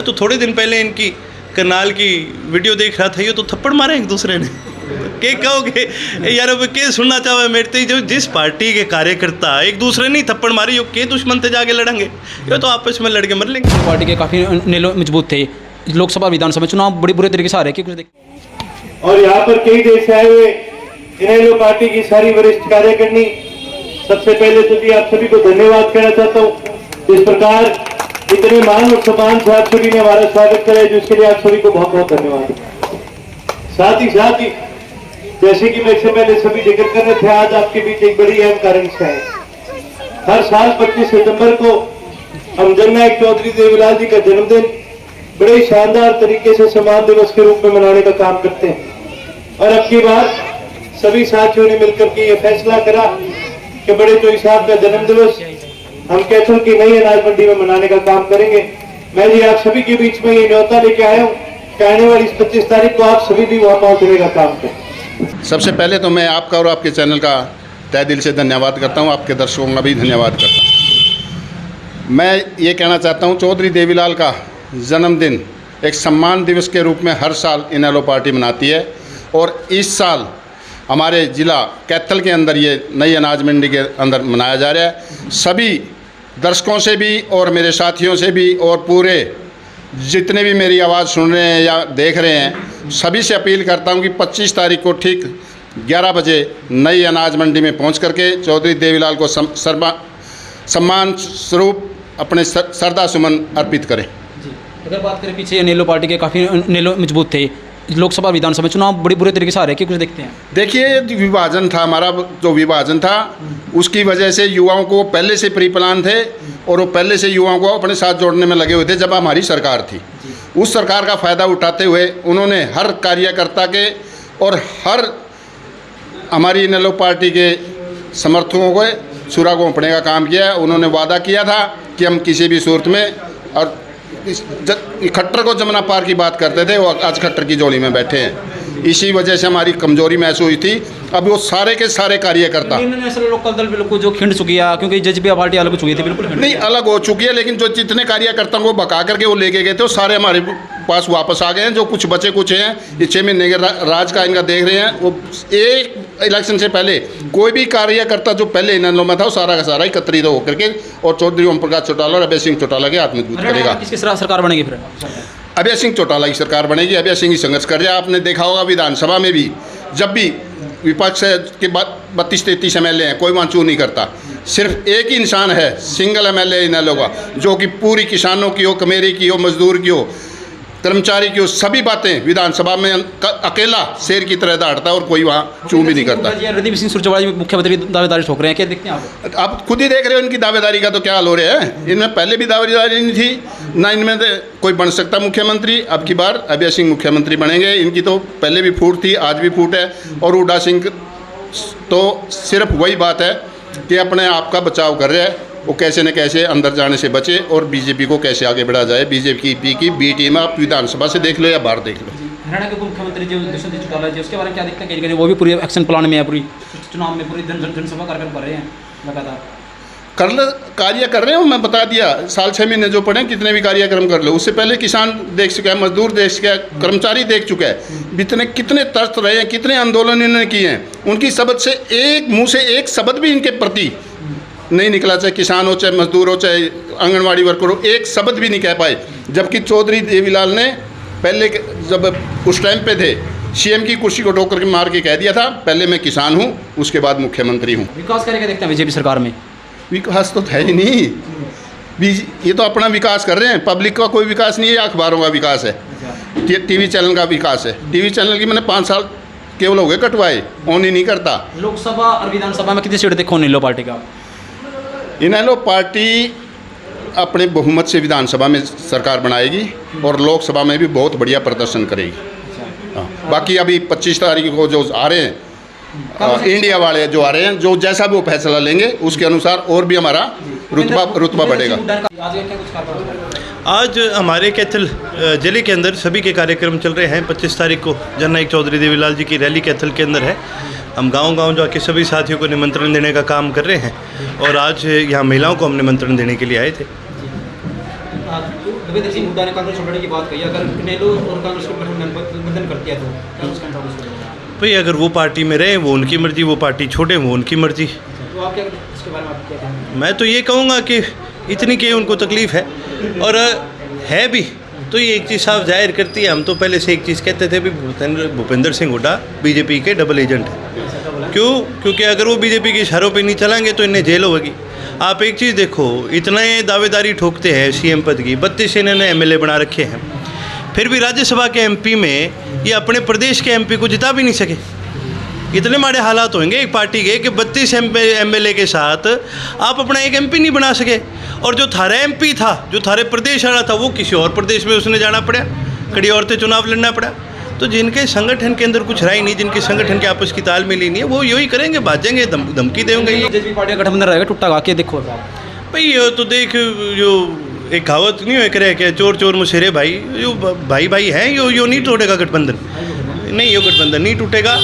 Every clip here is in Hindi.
तो थोड़े दिन पहले इनकी करनाल की वीडियो देख रहा था, ये तो थप्पड़ मारे एक दूसरे ने। के कहोगे यार, अब के सुनना चाहे मेरे तो जो जिस पार्टी के कार्यकर्ता एक दूसरे नहीं थप्पड़ मारी, यो के दुश्मन थे जाके लड़ेंगे, ये तो आपस में लड़के मर लेंगे। पार्टी के काफ़ी नेलो मजबूत थे, लोकसभा विधानसभा चुनाव बड़े बुरे तरीके से आ रहे हैं। कुछ और यहाँ पर कई देश से आए हुए इनेलो पार्टी की सारी वरिष्ठ कार्यकारिणी, सबसे पहले तो जी आप सभी को धन्यवाद कहना चाहता हूँ। इस प्रकार इतने मान और सम्मान से आप सभी ने हमारा स्वागत करा, जिसके लिए आप सभी को बहुत बहुत धन्यवाद। साथ ही जैसे कि मैं इससे पहले सभी जिक्र कर रहे थे, आज आपके बीच एक बड़ी अहम कारण है। हर साल 25 सितंबर को हम जननायक चौधरी देवीलाल जी का जन्मदिन बड़े शानदार तरीके से सम्मान दिवस के रूप में मनाने का काम करते हैं। और अब की बार सभी साथियों ने मिलकर के ये फैसला करा कि बड़े चोई साहब का जन्म दिवस हम कैथल की नई अनाज मंडी में मनाने का काम करेंगे। मैं जी आप सभी के बीच में ये न्योता लेके आया हूँ कि आने वाली 25 तारीख को आप सभी भी वहां पहुंचने का काम करें। सबसे पहले तो मैं आपका और आपके चैनल का तहे दिल से धन्यवाद करता हूँ, आपके दर्शकों का भी धन्यवाद करता हूँ। मैं ये कहना चाहता हूँ, चौधरी देवीलाल का जन्मदिन एक सम्मान दिवस के रूप में हर साल इनेलो पार्टी मनाती है, और इस साल हमारे ज़िला कैथल के अंदर ये नई अनाज मंडी के अंदर मनाया जा रहा है। सभी दर्शकों से भी और मेरे साथियों से भी और पूरे जितने भी मेरी आवाज़ सुन रहे हैं या देख रहे हैं, सभी से अपील करता हूं कि 25 तारीख को ठीक 11 बजे नई अनाज मंडी में पहुंच करके चौधरी देवीलाल को सम्मान स्वरूप अपने श्रद्धा सुमन अर्पित करें। जी, अगर बात करें पीछे नेलो पार्टी के काफ़ी नेलो मजबूत थे, लोकसभा विधानसभा चुनाव बड़े बुरे तरीके से आ रहे हैं, कुछ देखते हैं। देखिए, विभाजन था हमारा, जो विभाजन था उसकी वजह से युवाओं को पहले से प्री प्लान थे, और वो पहले से युवाओं को अपने साथ जोड़ने में लगे हुए थे। जब हमारी सरकार थी, उस सरकार का फ़ायदा उठाते हुए उन्होंने हर कार्यकर्ता के और हर हमारी इनेलो पार्टी के समर्थकों को सुरा घोंपने का काम किया। उन्होंने वादा किया था कि हम किसी भी सूरत में, और खट्टर को जमुना पार की बात करते थे, वो आज खट्टर की जोड़ी में बैठे हैं। इसी वजह से हमारी कमजोरी महसूस हुई थी। अब वो सारे के सारे कार्यकर्ता लोकल दल बिल्कुल जो खिंड चुकी है, क्योंकि जजबी पार्टी अलग हो चुकी थी, बिल्कुल नहीं अलग हो चुकी है, लेकिन जो जितने कार्यकर्ताओं को भगा करके वो लेके गए थे, वो सारे हमारे पास वापस आ गए हैं। जो कुछ बचे कुछ हैं, ये 6 महीने के राज का इनका देख रहे हैं। वो एक इलेक्शन से पहले कोई भी कार्यकर्ता जो पहले इनेलो में था, वो सारा का सारा एकत्रित होकर के और चौधरी ओम प्रकाश चौटाला और अभय सिंह चौटाला के हाथ मजबूत करेगा। किसकी सरकार बनेगी फिर? अभय सिंह चौटाला की सरकार बनेगी। अभय सिंह ही संघर्ष कर रहा है। आपने देखा होगा विधानसभा में भी, जब भी विपक्ष के बाद 32-33 MLA हैं, कोई वहाँ चू नहीं करता। सिर्फ एक ही इंसान है, सिंगल MLA इनेलो का, जो कि पूरी किसानों की हो, कमेरी की हो, मजदूर की हो, कर्मचारी की हो, सभी बातें विधानसभा में अकेला शेर की तरह दौड़ता है, और कोई वहाँ चू भी नहीं करता। रणदीप सिंह सुरजेवाला जी मुख्यमंत्री दावेदारी ठोक रहे हैं, क्या देखते हैं आप? आप खुद ही देख रहे हो इनकी दावेदारी का तो क्या हाल हो रहा है। इनमें पहले भी दावेदारी नहीं थी, ना इनमें कोई बन सकता मुख्यमंत्री। अब की बार अभय सिंह मुख्यमंत्री बनेंगे। इनकी तो पहले भी फूट थी, आज भी फूट है। और हुड्डा सिंह तो सिर्फ वही बात है कि अपने आप का बचाव कर रहे हैं, वो कैसे न कैसे अंदर जाने से बचे और बीजेपी को कैसे आगे बढ़ा जाए। बीजेपी की बी टीम आप विधानसभा से देख लो या बाहर देख लो। हरियाणा के मुख्यमंत्री जो दुष्यंत चौटाला जी, उसके बारे में क्या दिखता है? वो भी पूरी एक्शन प्लान में है, पूरी चुनाव में पूरी जनसभा कार्यक्रम कर रहे हैं लगातार। कार्य कर रहे हो, मैं बता दिया। साल 6 महीने जो पड़े कितने भी कार्यक्रम कर लो। उससे पहले किसान देख चुका है, मजदूर देख चुका है, कर्मचारी देख चुका है। कितने तरस रहे हैं, कितने आंदोलन इन्होंने किए हैं। उनकी शब्द से एक मुँह से एक शब्द भी इनके प्रति नहीं निकला, चाहे किसान हो, चाहे मजदूर हो, चाहे आंगनवाड़ी वर्कर हो, एक शब्द भी नहीं कह पाए। जबकि चौधरी देवीलाल ने पहले जब उस टाइम पे थे, CM की कुर्सी को ठोकर के मार के कह दिया था, पहले मैं किसान हूँ, उसके बाद मुख्यमंत्री हूँ। विकास करेगा देखते हैं बीजेपी सरकार में? विकास तो है ही नहीं। ये तो अपना विकास कर रहे हैं। पब्लिक का कोई विकास नहीं है, अखबारों का विकास है, TV चैनल का विकास है। TV चैनल की मैंने 5 साल केवल हो गए कटवाए, ऑन ही नहीं करता। लोकसभा और विधानसभा में कितनी सीट देखो इनेलो पार्टी का? इनेलो पार्टी अपने बहुमत से विधानसभा में सरकार बनाएगी और लोकसभा में भी बहुत बढ़िया प्रदर्शन करेगी। बाकी अभी 25 तारीख को जो आ रहे हैं इंडिया वाले जो आ रहे हैं, जो जैसा भी वो फैसला लेंगे उसके अनुसार और भी हमारा रुतबा बढ़ेगा। आज हमारे कैथल जिले के अंदर सभी के कार्यक्रम चल रहे हैं। 25 तारीख को जननायक चौधरी देवीलाल जी की रैली कैथल के अंदर है। हम गांव-गांव जाके सभी साथियों को निमंत्रण देने का काम कर रहे हैं, और आज यहाँ महिलाओं को हम निमंत्रण देने के लिए आए थे। भूपेंद्र सिंह हुड्डा ने कांग्रेस छोड़ने की बात कही, अगर इनेलो और कांग्रेस को गठबंधन करती है तो क्या उसका इंटरव्यू करेगा? भाई अगर वो पार्टी में रहे वो उनकी मर्जी, वो पार्टी छोड़े वो उनकी मर्जी। तो आप क्या इसके बारे में आप क्या कहेंगे? मैं तो ये कहूँगा कि इतनी की उनको तकलीफ़ है, और है भी तो ये एक चीज़ साफ जाहिर करती है। हम तो पहले से एक चीज़ कहते थे भी भूपेंद्र सिंह हुड्डा बीजेपी के डबल एजेंट है। क्यों? क्योंकि अगर वो बीजेपी के इशारों पे नहीं चलेंगे तो इन्हें जेल होगी। आप एक चीज़ देखो, इतना ये दावेदारी ठोकते हैं सीएम पद की, 32 इन्होंने एमएलए बना रखे हैं, फिर भी राज्यसभा के एमपी में ये अपने प्रदेश के एमपी को जिता भी नहीं सके। इतने माड़े हालात होंगे एक पार्टी के कि 32 एमएलए के साथ आप अपना एक एमपी नहीं बना सके, और जो थारा एमपी था, जो थारे प्रदेश वाला था, वो किसी और प्रदेश में उसने जाना पड़ा, खड़ी औरतें चुनाव लड़ना पड़ा। तो जिनके संगठन के अंदर कुछ रहा ही नहीं, जिनके संगठन के आपस की तालमेल ही नहीं है, वो यही करेंगे, भाजेंगे, धमकी देंगे। बीजेपी पार्टी का गठबंधन रहेगा टूटा के देखो भाई ये तो देख, जो एक कहावत नहीं हो करे क्या, चोर चोर मुशेरे भाई, जो भाई भाई हैं, यो नहीं तोड़ेगा गठबंधन, नहीं यो गठबंधन नहीं टूटेगा।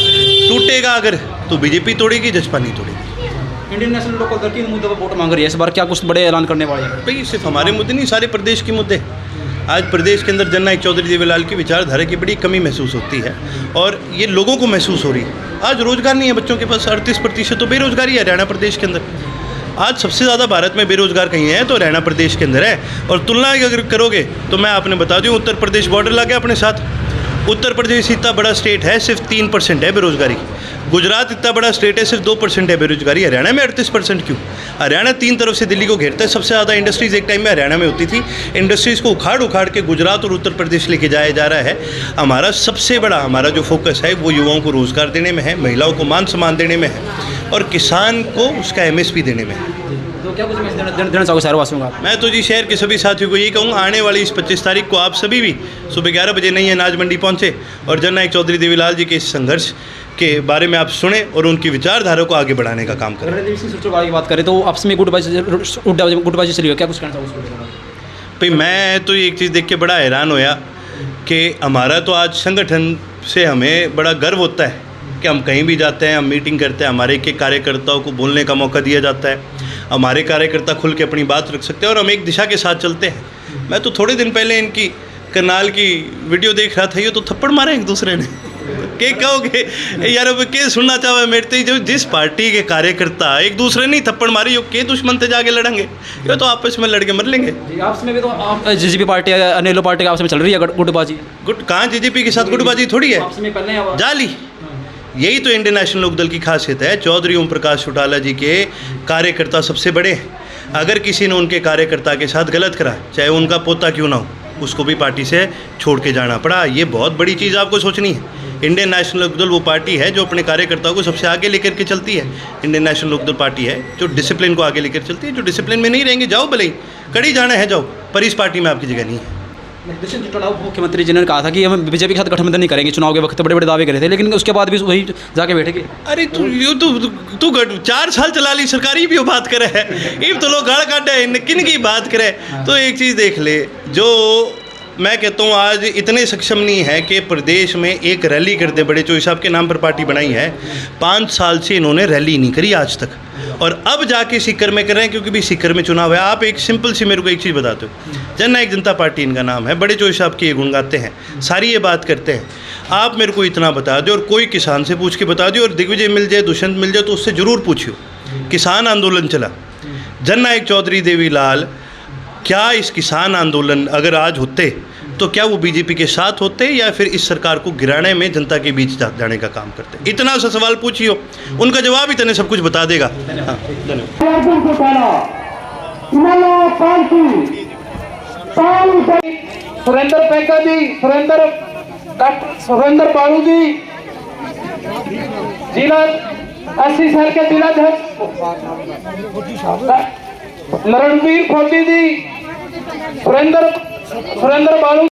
टूटेगा अगर तो बीजेपी तोड़ेगी, जसपा नहीं तोड़ेगी। इंडियन नेशनल लोकल दल के मुद्दे पर वोट मांग रही है इस बार, क्या कुछ बड़े ऐलान करने वाले हैं? भाई सिर्फ हमारे मुद्दे नहीं, सारे प्रदेश के मुद्दे। आज प्रदेश के अंदर जननायक चौधरी देवीलाल की विचारधारा की बड़ी कमी महसूस होती है, और ये लोगों को महसूस हो रही है। आज रोजगार नहीं है बच्चों के पास, 38% तो बेरोजगारी है हरियाणा प्रदेश के अंदर। आज सबसे ज़्यादा भारत में बेरोजगार कहीं है तो हरियाणा प्रदेश के अंदर है। और तुलना अगर करोगे तो मैं आपने बता दूँ, उत्तर प्रदेश बॉर्डर लगा अपने साथ। उत्तर प्रदेश इतना बड़ा स्टेट है, सिर्फ 3% है बेरोजगारी। गुजरात इतना बड़ा स्टेट है, सिर्फ 2% है बेरोजगारी। हरियाणा में 38% क्यों? हरियाणा 3 तरफ से दिल्ली को घेरता है। सबसे ज़्यादा इंडस्ट्रीज़ एक टाइम में हरियाणा में होती थी। इंडस्ट्रीज़ को उखाड़ उखाड़ के गुजरात और उत्तर प्रदेश लेके जाया जा रहा है। हमारा सबसे बड़ा हमारा जो फोकस है वो युवाओं को रोज़गार देने में है, महिलाओं को मान सम्मान देने में है, और किसान को उसका MSP देने में है। तो क्या कुछ मैसेज देना चाहोगे शहरवासियों का? मैं तो जी शहर के सभी साथियों को यही कहूँगा, आने वाली इस 25 तारीख को आप सभी भी सुबह 11 बजे नई अनाज मंडी पहुँचे और जननायक चौधरी देवीलाल जी के इस संघर्ष के बारे में आप सुने और उनकी विचारधारा को आगे बढ़ाने का काम करें। रणदीप सिंह सुरजेवाला की बात करें तो आपस में गुटबाजी चली है, क्या कुछ कहना चाहोगे? भाई मैं तो एक चीज़ देख के बड़ा हैरान होया कि हमारा तो आज संगठन से हमें बड़ा गर्व होता है कि हम कहीं भी जाते हैं, हम मीटिंग करते हैं, हमारे के कार्यकर्ताओं को बोलने का मौका दिया जाता है, हमारे कार्यकर्ता खुल के अपनी बात रख सकते हैं और हम एक दिशा के साथ चलते हैं। मैं तो थोड़े दिन पहले इनकी करनाल की वीडियो देख रहा था, ये तो थप्पड़ मारे एक दूसरे ने। के कहोगे यार, अब के सुनना चाहे मेरे तो जो जिस पार्टी के कार्यकर्ता एक दूसरे नहीं थप्पड़ मारे, यो के दुश्मन से जाके लड़ेंगे, ये तो आपस में लड़के मर लेंगे। आपस में भी तो आप जीजेपी पार्टी अनेलो पार्टी आपस में चल रही है गुटबाजी। कहाँ जीजेपी के साथ गुटबाजी थोड़ी है, आपस में पहले जाली। यही तो इंडियन नेशनल लोकदल की खासियत है। चौधरी ओम प्रकाश चौटाला जी के कार्यकर्ता सबसे बड़े हैं। अगर किसी ने उनके कार्यकर्ता के साथ गलत करा, चाहे उनका पोता क्यों ना हो, उसको भी पार्टी से छोड़ के जाना पड़ा। ये बहुत बड़ी चीज़ आपको सोचनी है। इंडियन नेशनल लोकदल वो पार्टी है जो अपने कार्यकर्ताओं को सबसे आगे लेकर के चलती है। इंडियन नेशनल लोकदल पार्टी है जो डिसिप्लिन को आगे लेकर चलती है। जो डिसिप्लिन में नहीं रहेंगे, जाओ भले ही कड़ी जाना है जाओ, पर इस पार्टी में आपकी जगह नहीं है। मुख्यमंत्री जी ने कहा था कि हम बीजेपी के साथ गठबंधन नहीं करेंगे, चुनाव के वक्त बड़े बड़े दावे करे थे, लेकिन उसके बाद भी वही जाके बैठे। अरे तू 4 साल चला ली सरकारी भी वो बात करे है, इब तो लोग गाड़ काटे किन की बात करे। तो एक चीज़ देख ले, जो मैं कहता हूँ आज इतने सक्षम नहीं है कि प्रदेश में एक रैली करते, बड़े चौधरी साहब के नाम पर पार्टी बनाई है, 5 साल से इन्होंने रैली नहीं करी आज तक, और अब जाके सीकर में कर रहे हैं क्योंकि भी सीकर में चुनाव है। आप एक सिंपल सी मेरे को एक चीज़ बताते हो, जननायक जनता पार्टी इनका नाम है, बड़े चौधरी साहब की ये गुण गाते हैं, सारी ये बात करते हैं। आप मेरे को इतना बता दो और कोई किसान से पूछ के बता दो, और दिग्विजय मिल जाए, दुष्यंत मिल जाए तो उससे ज़रूर पूछियो। किसान आंदोलन चला, जननायक चौधरी देवीलाल क्या इस किसान आंदोलन अगर आज होते तो क्या वो बीजेपी के साथ होते या फिर इस सरकार को गिराने में जनता के बीच जाने का काम करते? इतना सा सवाल पूछियो, उनका जवाब इतने सब कुछ बता देगा। हाँ, सुरेंद्र पैका जी, सुरेंद्र बालू जी, जिला 80 साल के जिलाध्यक्ष रणवीर खोटी जी, सुरेंद्र बालू।